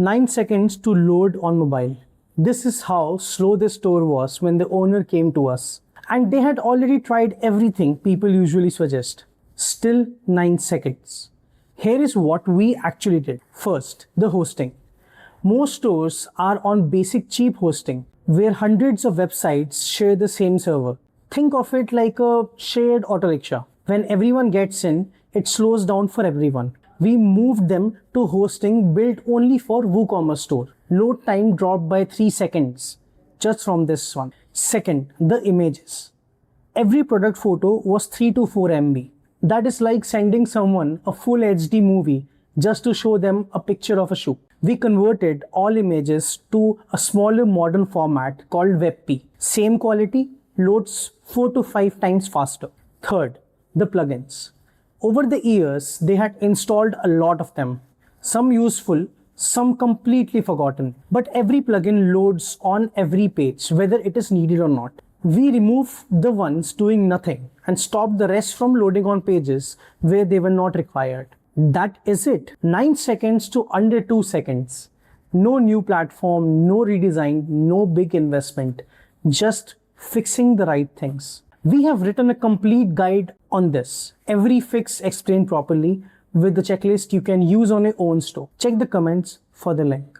9 seconds to load on mobile. This is how slow the store was when the owner came to us. And they had already tried everything people usually suggest. Still 9 seconds. Here is what we actually did. First, the hosting. Most stores are on basic cheap hosting, where hundreds of websites share the same server. Think of it like a shared auto rickshaw. When everyone gets in, it slows down for everyone. We moved them to hosting built only for WooCommerce store. Load time dropped by 3 seconds just from this one. Second, the images. Every product photo was 3 to 4 MB. That is like sending someone a full HD movie just to show them a picture of a shoe. We converted all images to a smaller modern format called WebP. Same quality, loads 4 to 5 times faster. Third, the plugins. Over the years, they had installed a lot of them. Some useful, some completely forgotten. But every plugin loads on every page, whether it is needed or not. We removed the ones doing nothing and stopped the rest from loading on pages where they were not required. That is it. 9 seconds to under 2 seconds. No new platform, no redesign, no big investment. Just fixing the right things. We have written a complete guide on this. Every fix explained properly with the checklist you can use on your own store. Check the comments for the link.